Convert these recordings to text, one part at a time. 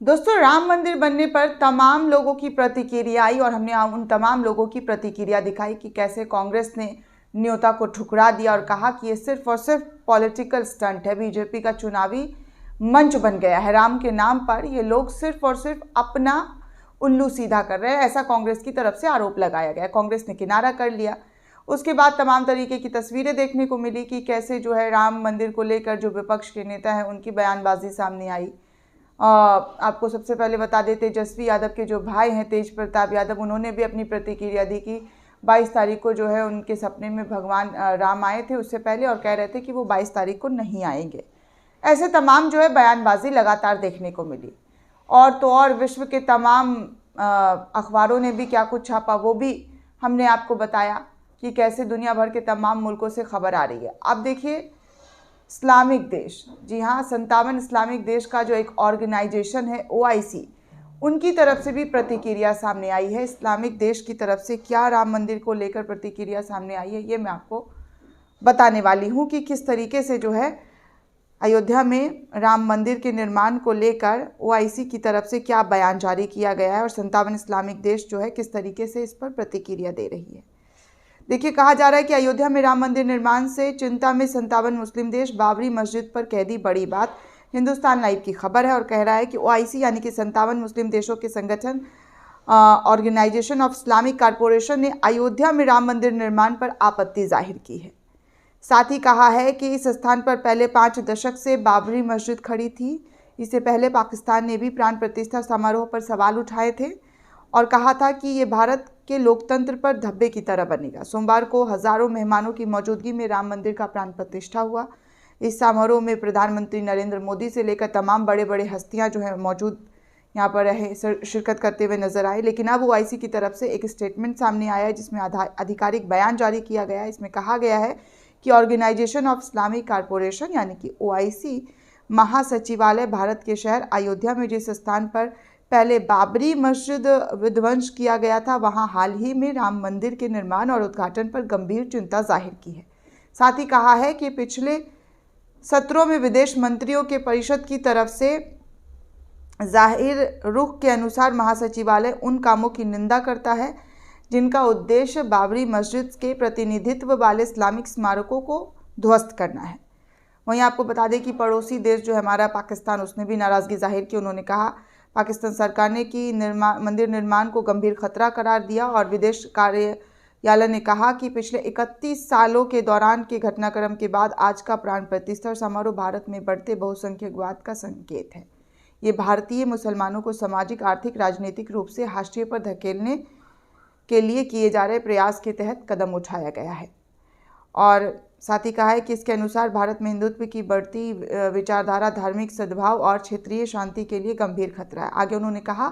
दोस्तों, राम मंदिर बनने पर तमाम लोगों की प्रतिक्रिया आई और हमने उन तमाम लोगों की प्रतिक्रिया दिखाई कि कैसे कांग्रेस ने न्योता को ठुकरा दिया और कहा कि ये सिर्फ और सिर्फ पॉलिटिकल स्टंट है, बीजेपी का चुनावी मंच बन गया है। राम के नाम पर ये लोग सिर्फ और सिर्फ अपना उल्लू सीधा कर रहे हैं, ऐसा कांग्रेस की तरफ से आरोप लगाया गया। कांग्रेस ने किनारा कर लिया। उसके बाद तमाम तरीके की तस्वीरें देखने को मिली कि कैसे जो है राम मंदिर को लेकर जो विपक्ष के नेता हैं उनकी बयानबाजी सामने आई। आपको सबसे पहले बता देते, तेजस्वी यादव के जो भाई हैं तेज प्रताप यादव, उन्होंने भी अपनी प्रतिक्रिया दी कि 22 तारीख को जो है उनके सपने में भगवान राम आए थे उससे पहले, और कह रहे थे कि वो 22 तारीख को नहीं आएंगे। ऐसे तमाम जो है बयानबाजी लगातार देखने को मिली। और तो और विश्व के तमाम अखबारों ने भी क्या कुछ छापा वो भी हमने आपको बताया कि कैसे दुनिया भर के तमाम मुल्कों से खबर आ रही है। अब देखिए, इस्लामिक देश, जी हाँ, 57 इस्लामिक देश का जो एक ऑर्गेनाइजेशन है OIC, उनकी तरफ से भी प्रतिक्रिया सामने आई है। इस्लामिक देश की तरफ से क्या राम मंदिर को लेकर प्रतिक्रिया सामने आई है, ये मैं आपको बताने वाली हूँ कि किस तरीके से जो है अयोध्या में राम मंदिर के निर्माण को लेकर OIC की तरफ से क्या बयान जारी किया गया है और 57 इस्लामिक देश जो है किस तरीके से इस पर प्रतिक्रिया दे रही है। देखिए, कहा जा रहा है कि अयोध्या में राम मंदिर निर्माण से चिंता में 57 मुस्लिम देश, बाबरी मस्जिद पर कह दी बड़ी बात। हिंदुस्तान लाइव की खबर है और कह रहा है कि OIC यानी कि 57 मुस्लिम देशों के संगठन ऑर्गेनाइजेशन ऑफ इस्लामिक कॉरपोरेशन ने अयोध्या में राम मंदिर निर्माण पर आपत्ति जाहिर की है। साथ ही कहा है कि इस स्थान पर पहले 5 दशक से बाबरी मस्जिद खड़ी थी। इससे पहले पाकिस्तान ने भी प्राण प्रतिष्ठा समारोह पर सवाल उठाए थे और कहा था कि ये भारत के लोकतंत्र पर धब्बे की तरह बनेगा। सोमवार को हजारों मेहमानों की मौजूदगी में राम मंदिर का प्राण प्रतिष्ठा हुआ। इस समारोह में प्रधानमंत्री नरेंद्र मोदी से लेकर तमाम बड़े बड़े हस्तियां जो है मौजूद यहाँ पर रहे, शिरकत करते हुए नजर आए। लेकिन अब OIC की तरफ से एक स्टेटमेंट सामने आया है जिसमें आधिकारिक बयान जारी किया गया है। इसमें कहा गया है कि ऑर्गेनाइजेशन ऑफ इस्लामिक कॉरपोरेशन यानी कि OIC महासचिवालय भारत के शहर अयोध्या में जिस स्थान पर पहले बाबरी मस्जिद विध्वंस किया गया था, वहां हाल ही में राम मंदिर के निर्माण और उद्घाटन पर गंभीर चिंता जाहिर की है। साथ ही कहा है कि पिछले सत्रों में विदेश मंत्रियों के परिषद की तरफ से जाहिर रुख के अनुसार महासचिवालय उन कामों की निंदा करता है जिनका उद्देश्य बाबरी मस्जिद के प्रतिनिधित्व वाले इस्लामिक स्मारकों को ध्वस्त करना है। वहीं आपको बता दें कि पड़ोसी देश जो है हमारा पाकिस्तान, उसने भी नाराज़गी जाहिर की। उन्होंने कहा पाकिस्तान सरकार ने कि मंदिर निर्माण को गंभीर खतरा करार दिया और विदेश कार्यालय ने कहा कि पिछले 31 सालों के दौरान के घटनाक्रम के बाद आज का प्राण प्रतिष्ठा समारोह भारत में बढ़ते बहुसंख्यकवाद का संकेत है। ये भारतीय मुसलमानों को सामाजिक, आर्थिक, राजनीतिक रूप से हाशिए पर धकेलने के लिए किए जा रहे प्रयास के तहत कदम उठाया गया है। और साथ ही कहा है कि इसके अनुसार भारत में हिंदुत्व की बढ़ती विचारधारा, धार्मिक सद्भाव और क्षेत्रीय शांति के लिए गंभीर खतरा है। आगे उन्होंने कहा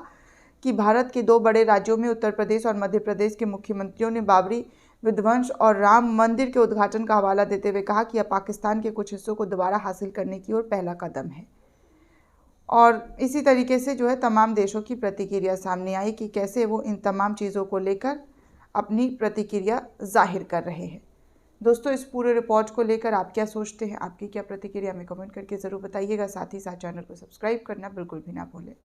कि भारत के 2 बड़े राज्यों में उत्तर प्रदेश और मध्य प्रदेश के मुख्यमंत्रियों ने बाबरी विध्वंस और राम मंदिर के उद्घाटन का हवाला देते हुए कहा कि यह पाकिस्तान के कुछ हिस्सों को दोबारा हासिल करने की ओर पहला कदम है। और इसी तरीके से जो है तमाम देशों की प्रतिक्रिया सामने आई कि कैसे वो इन तमाम चीज़ों को लेकर अपनी प्रतिक्रिया जाहिर कर रहे हैं। दोस्तों, इस पूरे रिपोर्ट को लेकर आप क्या सोचते हैं, आपकी क्या प्रतिक्रिया, हमें कमेंट करके ज़रूर बताइएगा। साथ ही साथ चैनल को सब्सक्राइब करना बिल्कुल भी ना भूलें।